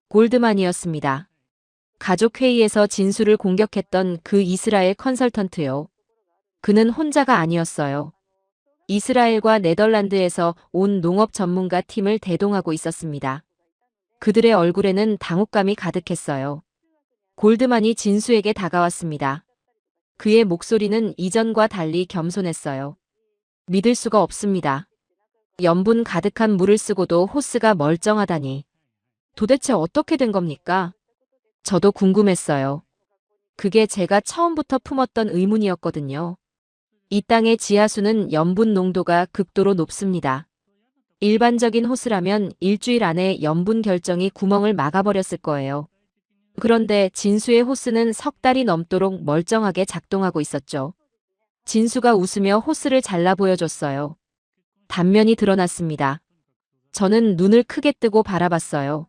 골드만이었습니다. 가족회의에서 진수를 공격했던 그 이스라엘 컨설턴트요. 그는 혼자가 아니었어요. 이스라엘과 네덜란드에서 온 농업 전문가 팀을 대동하고 있었습니다. 그들의 얼굴에는 당혹감이 가득했어요. 골드만이 진수에게 다가왔습니다. 그의 목소리는 이전과 달리 겸손했어요. 믿을 수가 없습니다. 염분 가득한 물을 쓰고도 호스가 멀쩡하다니. 도대체 어떻게 된 겁니까? 저도 궁금했어요. 그게 제가 처음부터 품었던 의문이었거든요. 이 땅의 지하수는 염분 농도가 극도로 높습니다. 일반적인 호스라면 일주일 안에 염분 결정이 구멍을 막아버렸을 거예요. 그런데 진수의 호스는 석 달이 넘도록 멀쩡하게 작동하고 있었죠. 진수가 웃으며 호스를 잘라 보여줬어요. 단면이 드러났습니다. 저는 눈을 크게 뜨고 바라봤어요.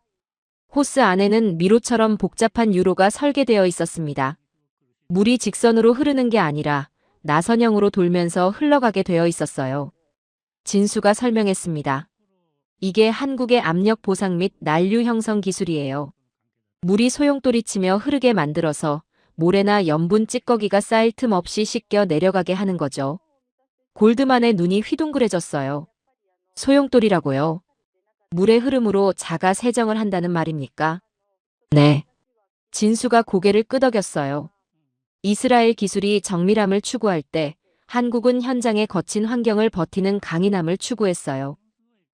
호스 안에는 미로처럼 복잡한 유로가 설계되어 있었습니다. 물이 직선으로 흐르는 게 아니라 나선형으로 돌면서 흘러가게 되어 있었어요. 진수가 설명했습니다. 이게 한국의 압력 보상 및 난류 형성 기술이에요. 물이 소용돌이치며 흐르게 만들어서 모래나 염분 찌꺼기가 쌓일 틈 없이 씻겨 내려가게 하는 거죠. 골드만의 눈이 휘둥그레졌어요. 소용돌이라고요? 물의 흐름으로 자가 세정을 한다는 말입니까? 네. 진수가 고개를 끄덕였어요. 이스라엘 기술이 정밀함을 추구할 때 한국은 현장의 거친 환경을 버티는 강인함을 추구했어요.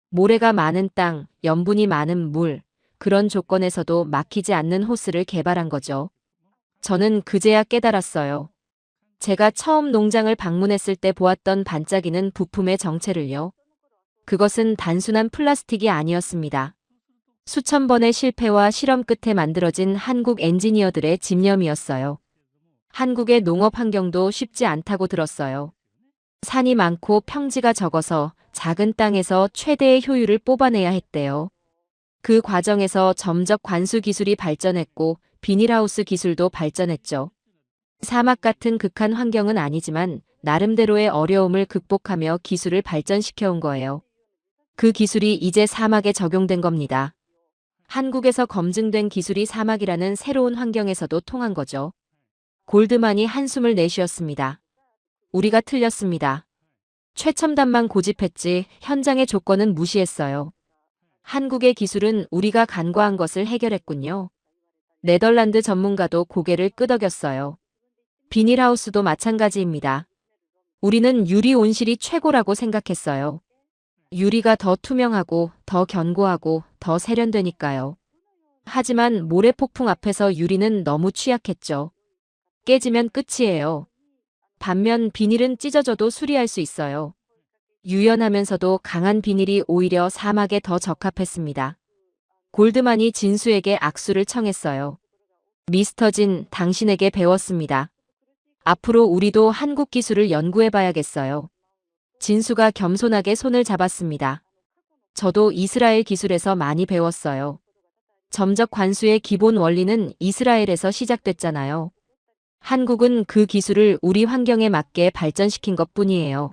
모래가 많은 땅, 염분이 많은 물, 그런 조건에서도 막히지 않는 호스를 개발한 거죠. 저는 그제야 깨달았어요. 제가 처음 농장을 방문했을 때 보았던 반짝이는 부품의 정체를요. 그것은 단순한 플라스틱이 아니었습니다. 수천 번의 실패와 실험 끝에 만들어진 한국 엔지니어들의 집념이었어요. 한국의 농업 환경도 쉽지 않다고 들었어요. 산이 많고 평지가 적어서 작은 땅에서 최대의 효율을 뽑아내야 했대요. 그 과정에서 점적 관수 기술이 발전했고 비닐하우스 기술도 발전했죠. 사막 같은 극한 환경은 아니지만 나름대로의 어려움을 극복하며 기술을 발전시켜온 거예요. 그 기술이 이제 사막에 적용된 겁니다. 한국에서 검증된 기술이 사막이라는 새로운 환경에서도 통한 거죠. 골드만이 한숨을 내쉬었습니다. 우리가 틀렸습니다. 최첨단만 고집했지 현장의 조건은 무시했어요. 한국의 기술은 우리가 간과한 것을 해결했군요. 네덜란드 전문가도 고개를 끄덕였어요. 비닐하우스도 마찬가지입니다. 우리는 유리 온실이 최고라고 생각했어요. 유리가 더 투명하고 더 견고하고 더 세련되니까요. 하지만 모래폭풍 앞에서 유리는 너무 취약했죠. 깨지면 끝이에요. 반면 비닐은 찢어져도 수리할 수 있어요. 유연하면서도 강한 비닐이 오히려 사막에 더 적합했습니다. 골드만이 진수에게 악수를 청했어요. 미스터 진, 당신에게 배웠습니다. 앞으로 우리도 한국 기술을 연구해봐야겠어요. 진수가 겸손하게 손을 잡았습니다. 저도 이스라엘 기술에서 많이 배웠어요. 점적 관수의 기본 원리는 이스라엘에서 시작됐잖아요. 한국은 그 기술을 우리 환경에 맞게 발전시킨 것뿐이에요.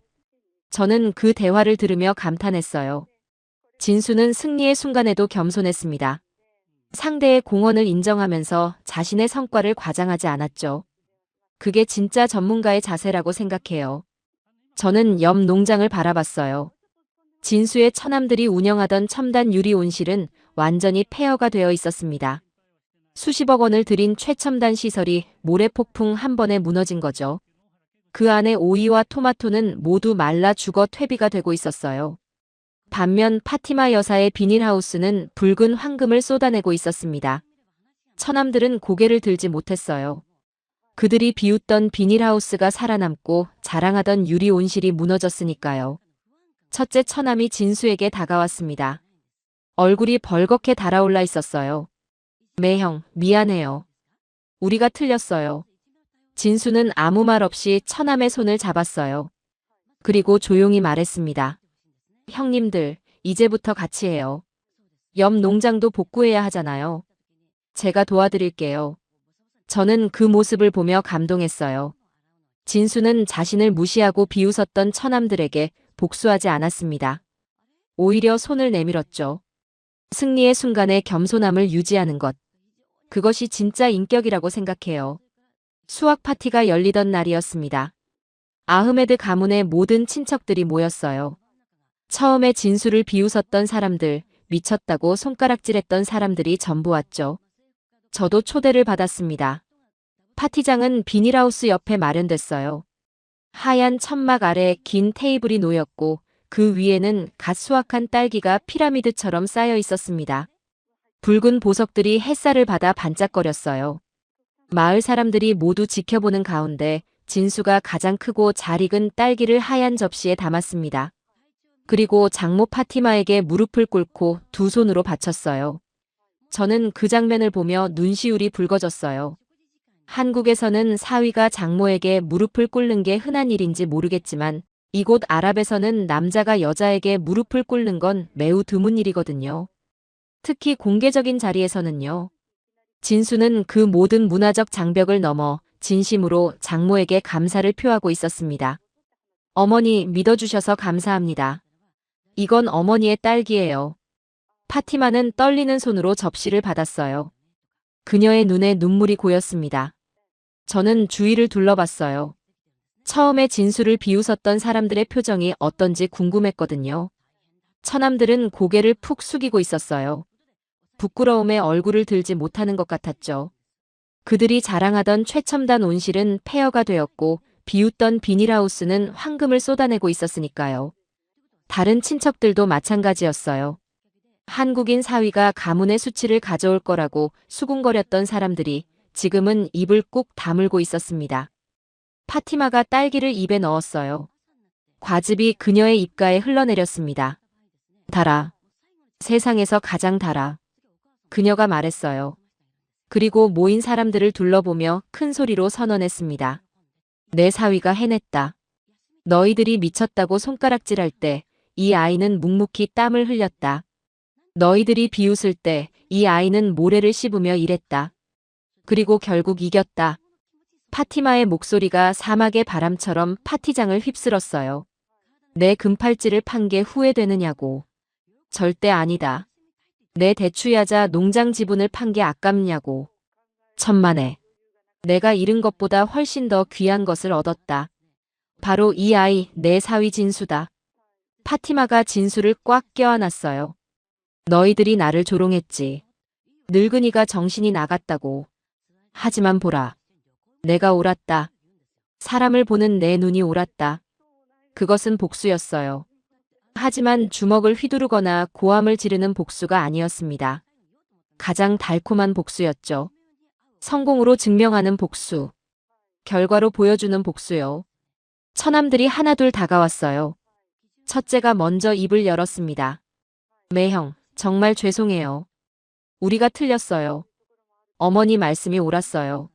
저는 그 대화를 들으며 감탄했어요. 진수는 승리의 순간에도 겸손했습니다. 상대의 공헌을 인정하면서 자신의 성과를 과장하지 않았죠. 그게 진짜 전문가의 자세라고 생각해요. 저는 옆 농장을 바라봤어요. 진수의 처남들이 운영하던 첨단 유리 온실은 완전히 폐허가 되어 있었습니다. 수십억 원을 들인 최첨단 시설이 모래폭풍 한 번에 무너진 거죠. 그 안에 오이와 토마토는 모두 말라 죽어 퇴비가 되고 있었어요. 반면 파티마 여사의 비닐하우스는 붉은 황금을 쏟아내고 있었습니다. 처남들은 고개를 들지 못했어요. 그들이 비웃던 비닐하우스가 살아남고 자랑하던 유리 온실이 무너졌으니까요. 첫째 처남이 진수에게 다가왔습니다. 얼굴이 벌겋게 달아올라 있었어요. 매형, 미안해요. 우리가 틀렸어요. 진수는 아무 말 없이 처남의 손을 잡았어요. 그리고 조용히 말했습니다. 형님들, 이제부터 같이 해요. 옆 농장도 복구해야 하잖아요. 제가 도와드릴게요. 저는 그 모습을 보며 감동했어요. 진수는 자신을 무시하고 비웃었던 처남들에게 복수하지 않았습니다. 오히려 손을 내밀었죠. 승리의 순간에 겸손함을 유지하는 것. 그것이 진짜 인격이라고 생각해요. 수학 파티가 열리던 날이었습니다. 아흐메드 가문의 모든 친척들이 모였어요. 처음에 진수를 비웃었던 사람들, 미쳤다고 손가락질했던 사람들이 전부 왔죠. 저도 초대를 받았습니다. 파티장은 비닐하우스 옆에 마련됐어요. 하얀 천막 아래 긴 테이블이 놓였고 그 위에는 갓 수확한 딸기가 피라미드처럼 쌓여 있었습니다. 붉은 보석들이 햇살을 받아 반짝거렸어요. 마을 사람들이 모두 지켜보는 가운데 진수가 가장 크고 잘 익은 딸기를 하얀 접시에 담았습니다. 그리고 장모 파티마에게 무릎을 꿇고 두 손으로 바쳤어요. 저는 그 장면을 보며 눈시울이 붉어졌어요. 한국에서는 사위가 장모에게 무릎을 꿇는 게 흔한 일인지 모르겠지만 이곳 아랍에서는 남자가 여자에게 무릎을 꿇는 건 매우 드문 일이거든요. 특히 공개적인 자리에서는요. 진수는 그 모든 문화적 장벽을 넘어 진심으로 장모에게 감사를 표하고 있었습니다. 어머니, 믿어주셔서 감사합니다. 이건 어머니의 딸기예요. 파티마는 떨리는 손으로 접시를 받았어요. 그녀의 눈에 눈물이 고였습니다. 저는 주위를 둘러봤어요. 처음에 진수를 비웃었던 사람들의 표정이 어떤지 궁금했거든요. 처남들은 고개를 푹 숙이고 있었어요. 부끄러움에 얼굴을 들지 못하는 것 같았죠. 그들이 자랑하던 최첨단 온실은 폐허가 되었고 비웃던 비닐하우스는 황금을 쏟아내고 있었으니까요. 다른 친척들도 마찬가지였어요. 한국인 사위가 가문의 수치를 가져올 거라고 수군거렸던 사람들이 지금은 입을 꾹 다물고 있었습니다. 파티마가 딸기를 입에 넣었어요. 과즙이 그녀의 입가에 흘러내렸습니다. 달아. 세상에서 가장 달아. 그녀가 말했어요. 그리고 모인 사람들을 둘러보며 큰 소리로 선언했습니다. 내 사위가 해냈다. 너희들이 미쳤다고 손가락질할 때 이 아이는 묵묵히 땀을 흘렸다. 너희들이 비웃을 때 이 아이는 모래를 씹으며 일했다. 그리고 결국 이겼다. 파티마의 목소리가 사막의 바람처럼 파티장을 휩쓸었어요. 내 금팔찌를 판 게 후회되느냐고. 절대 아니다. 내 대추야자 농장 지분을 판 게 아깝냐고. 천만에. 내가 잃은 것보다 훨씬 더 귀한 것을 얻었다. 바로 이 아이, 내 사위 진수다. 파티마가 진수를 꽉 껴안았어요. 너희들이 나를 조롱했지. 늙은이가 정신이 나갔다고. 하지만 보라. 내가 옳았다. 사람을 보는 내 눈이 옳았다. 그것은 복수였어요. 하지만 주먹을 휘두르거나 고함을 지르는 복수가 아니었습니다. 가장 달콤한 복수였죠. 성공으로 증명하는 복수. 결과로 보여주는 복수요. 처남들이 하나둘 다가왔어요. 첫째가 먼저 입을 열었습니다. 매형, 정말 죄송해요. 우리가 틀렸어요. 어머니 말씀이 옳았어요.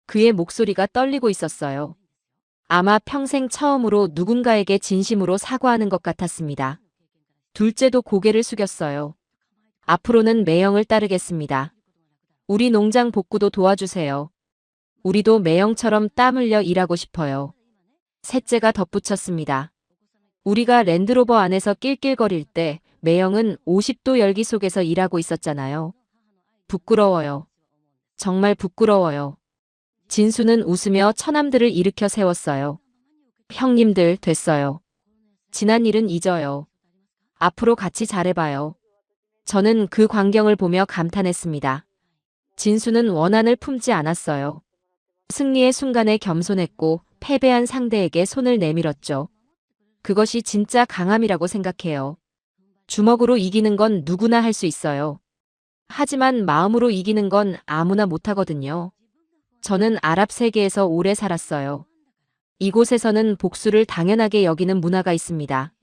그의 목소리가 떨리고 있었어요. 아마 평생 처음으로 누군가에게 진심으로 사과하는 것 같았습니다. 둘째도 고개를 숙였어요. 앞으로는 매형을 따르겠습니다. 우리 농장 복구도 도와주세요. 우리도 매형처럼 땀 흘려 일하고 싶어요. 셋째가 덧붙였습니다. 우리가 랜드로버 안에서 낄낄거릴 때 매형은 50도 열기 속에서 일하고 있었잖아요. 부끄러워요. 정말 부끄러워요. 진수는 웃으며 처남들을 일으켜 세웠어요. 형님들, 됐어요. 지난 일은 잊어요. 앞으로 같이 잘해봐요. 저는 그 광경을 보며 감탄했습니다. 진수는 원한을 품지 않았어요. 승리의 순간에 겸손했고 패배한 상대에게 손을 내밀었죠. 그것이 진짜 강함이라고 생각해요. 주먹으로 이기는 건 누구나 할 수 있어요. 하지만 마음으로 이기는 건 아무나 못하거든요. 저는 아랍 세계에서 오래 살았어요. 이곳에서는 복수를 당연하게 여기는 문화가 있습니다.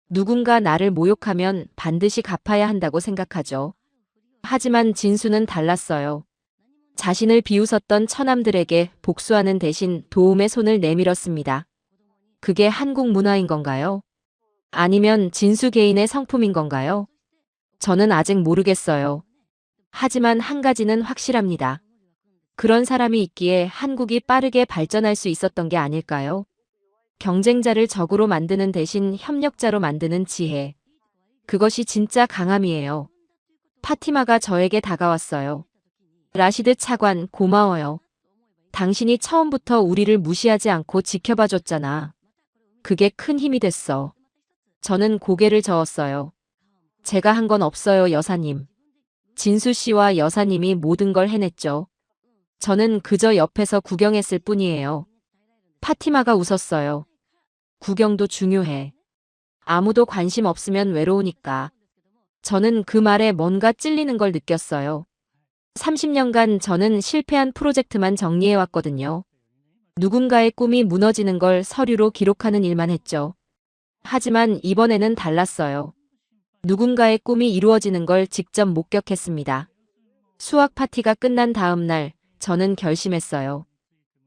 누군가 나를 모욕하면 반드시 갚아야 한다고 생각하죠. 하지만 진수는 달랐어요. 자신을 비웃었던 처남들에게 복수하는 대신 도움의 손을 내밀었습니다. 그게 한국 문화인 건가요? 아니면 진수 개인의 성품인 건가요? 저는 아직 모르겠어요. 하지만 한 가지는 확실합니다. 그런 사람이 있기에 한국이 빠르게 발전할 수 있었던 게 아닐까요? 경쟁자를 적으로 만드는 대신 협력자로 만드는 지혜. 그것이 진짜 강함이에요. 파티마가 저에게 다가왔어요. 라시드 차관, 고마워요. 당신이 처음부터 우리를 무시하지 않고 지켜봐 줬잖아. 그게 큰 힘이 됐어. 저는 고개를 저었어요. 제가 한 건 없어요, 여사님. 진수 씨와 여사님이 모든 걸 해냈죠. 저는 그저 옆에서 구경했을 뿐이에요. 파티마가 웃었어요. 구경도 중요해. 아무도 관심 없으면 외로우니까. 저는 그 말에 뭔가 찔리는 걸 느꼈어요. 30년간 저는 실패한 프로젝트만 정리해왔거든요. 누군가의 꿈이 무너지는 걸 서류로 기록하는 일만 했죠. 하지만 이번에는 달랐어요. 누군가의 꿈이 이루어지는 걸 직접 목격했습니다. 수학 파티가 끝난 다음 날, 저는 결심했어요.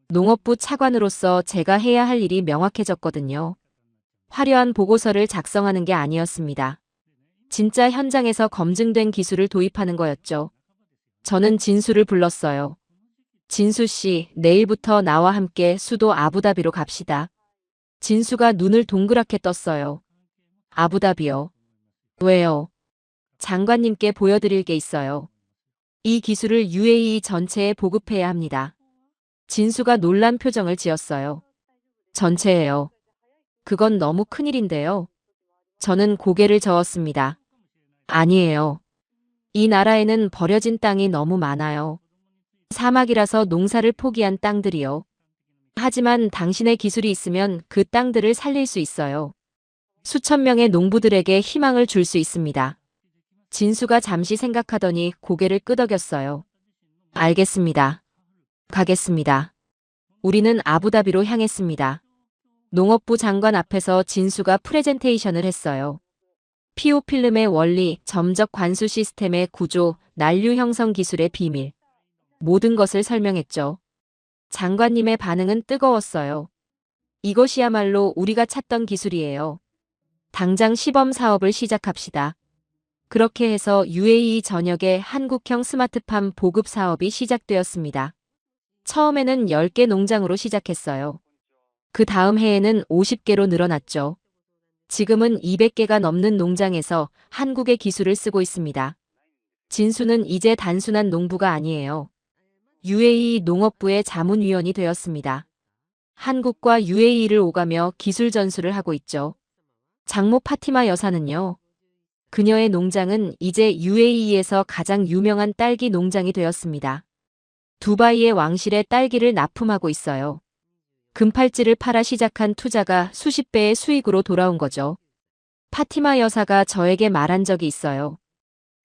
농업부 차관으로서 제가 해야 할 일이 명확해졌거든요. 화려한 보고서를 작성하는 게 아니었습니다. 진짜 현장에서 검증된 기술을 도입하는 거였죠. 저는 진수를 불렀어요. 진수 씨, 내일부터 나와 함께 수도 아부다비로 갑시다. 진수가 눈을 동그랗게 떴어요. 아부다비요. 왜요? 장관님께 보여드릴 게 있어요. 이 기술을 UAE 전체에 보급해야 합니다. 진수가 놀란 표정을 지었어요. 전체예요. 그건 너무 큰일인데요. 저는 고개를 저었습니다. 아니에요. 이 나라에는 버려진 땅이 너무 많아요. 사막이라서 농사를 포기한 땅들이요. 하지만 당신의 기술이 있으면 그 땅들을 살릴 수 있어요. 수천 명의 농부들에게 희망을 줄 수 있습니다. 진수가 잠시 생각하더니 고개를 끄덕였어요. 알겠습니다. 가겠습니다. 우리는 아부다비로 향했습니다. 농업부 장관 앞에서 진수가 프레젠테이션을 했어요. PO 필름의 원리, 점적 관수 시스템의 구조, 난류 형성 기술의 비밀. 모든 것을 설명했죠. 장관님의 반응은 뜨거웠어요. 이것이야말로 우리가 찾던 기술이에요. 당장 시범 사업을 시작합시다. 그렇게 해서 UAE 전역에 한국형 스마트팜 보급 사업이 시작되었습니다. 처음에는 10개 농장으로 시작했어요. 그 다음 해에는 50개로 늘어났죠. 지금은 200개가 넘는 농장에서 한국의 기술을 쓰고 있습니다. 진수는 이제 단순한 농부가 아니에요. UAE 농업부의 자문위원이 되었습니다. 한국과 UAE를 오가며 기술 전수를 하고 있죠. 장모 파티마 여사는요. 그녀의 농장은 이제 UAE에서 가장 유명한 딸기 농장이 되었습니다. 두바이의 왕실에 딸기를 납품하고 있어요. 금팔찌를 팔아 시작한 투자가 수십 배의 수익으로 돌아온 거죠. 파티마 여사가 저에게 말한 적이 있어요.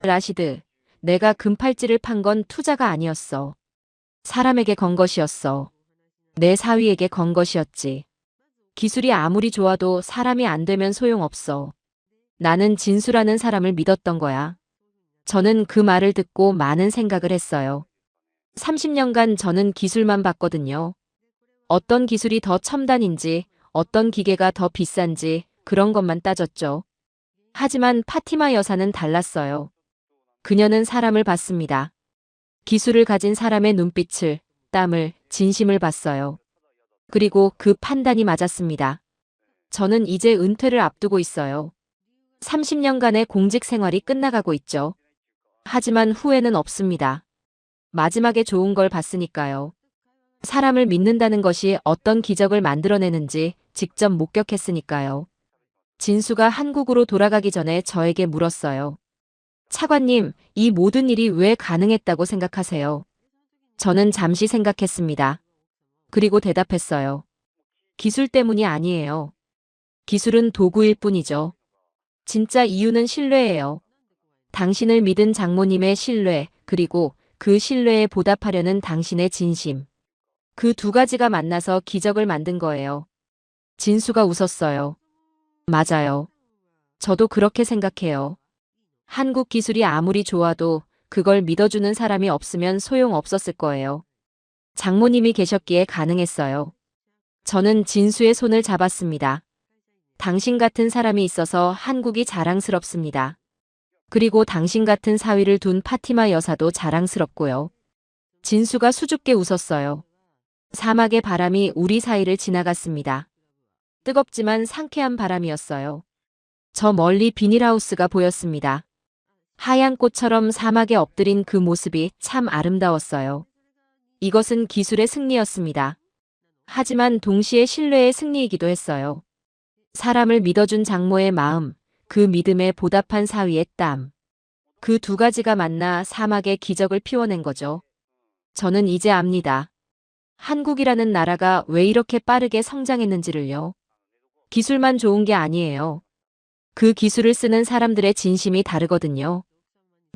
라시드, 내가 금팔찌를 판 건 투자가 아니었어. 사람에게 건 것이었어. 내 사위에게 건 것이었지. 기술이 아무리 좋아도 사람이 안 되면 소용없어. 나는 진수라는 사람을 믿었던 거야. 저는 그 말을 듣고 많은 생각을 했어요. 30년간 저는 기술만 봤거든요. 어떤 기술이 더 첨단인지, 어떤 기계가 더 비싼지 그런 것만 따졌죠. 하지만 파티마 여사는 달랐어요. 그녀는 사람을 봤습니다. 기술을 가진 사람의 눈빛을, 땀을, 진심을 봤어요. 그리고 그 판단이 맞았습니다. 저는 이제 은퇴를 앞두고 있어요. 30년간의 공직 생활이 끝나가고 있죠. 하지만 후회는 없습니다. 마지막에 좋은 걸 봤으니까요. 사람을 믿는다는 것이 어떤 기적을 만들어내는지 직접 목격했으니까요. 진수가 한국으로 돌아가기 전에 저에게 물었어요. 차관님, 이 모든 일이 왜 가능했다고 생각하세요? 저는 잠시 생각했습니다. 그리고 대답했어요. 기술 때문이 아니에요. 기술은 도구일 뿐이죠. 진짜 이유는 신뢰예요. 당신을 믿은 장모님의 신뢰, 그리고 그 신뢰에 보답하려는 당신의 진심. 그 두 가지가 만나서 기적을 만든 거예요. 진수가 웃었어요. 맞아요. 저도 그렇게 생각해요. 한국 기술이 아무리 좋아도 그걸 믿어주는 사람이 없으면 소용없었을 거예요. 장모님이 계셨기에 가능했어요. 저는 진수의 손을 잡았습니다. 당신 같은 사람이 있어서 한국이 자랑스럽습니다. 그리고 당신 같은 사위를 둔 파티마 여사도 자랑스럽고요. 진수가 수줍게 웃었어요. 사막의 바람이 우리 사이를 지나갔습니다. 뜨겁지만 상쾌한 바람이었어요. 저 멀리 비닐하우스가 보였습니다. 하얀 꽃처럼 사막에 엎드린 그 모습이 참 아름다웠어요. 이것은 기술의 승리였습니다. 하지만 동시에 신뢰의 승리이기도 했어요. 사람을 믿어준 장모의 마음, 그 믿음에 보답한 사위의 땀. 그 두 가지가 만나 사막의 기적을 피워낸 거죠. 저는 이제 압니다. 한국이라는 나라가 왜 이렇게 빠르게 성장했는지를요. 기술만 좋은 게 아니에요. 그 기술을 쓰는 사람들의 진심이 다르거든요.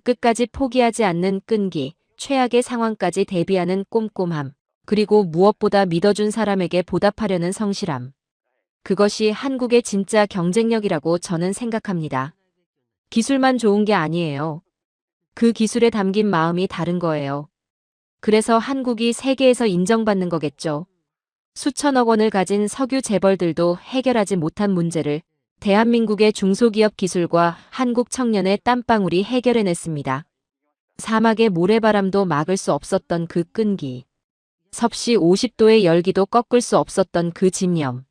끝까지 포기하지 않는 끈기, 최악의 상황까지 대비하는 꼼꼼함, 그리고 무엇보다 믿어준 사람에게 보답하려는 성실함. 그것이 한국의 진짜 경쟁력이라고 저는 생각합니다. 기술만 좋은 게 아니에요. 그 기술에 담긴 마음이 다른 거예요. 그래서 한국이 세계에서 인정받는 거겠죠. 수천억 원을 가진 석유 재벌들도 해결하지 못한 문제를 대한민국의 중소기업 기술과 한국 청년의 땀방울이 해결해냈습니다. 사막의 모래바람도 막을 수 없었던 그 끈기. 섭씨 50도의 열기도 꺾을 수 없었던 그 집념.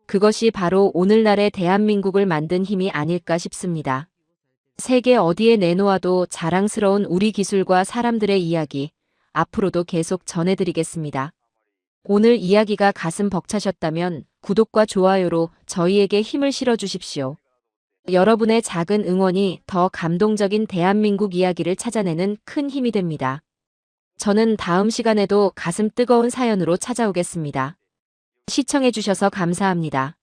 그것이 바로 오늘날의 대한민국을 만든 힘이 아닐까 싶습니다. 세계 어디에 내놓아도 자랑스러운 우리 기술과 사람들의 이야기, 앞으로도 계속 전해드리겠습니다. 오늘 이야기가 가슴 벅차셨다면 구독과 좋아요로 저희에게 힘을 실어주십시오. 여러분의 작은 응원이 더 감동적인 대한민국 이야기를 찾아내는 큰 힘이 됩니다. 저는 다음 시간에도 가슴 뜨거운 사연으로 찾아오겠습니다. 시청해주셔서 감사합니다.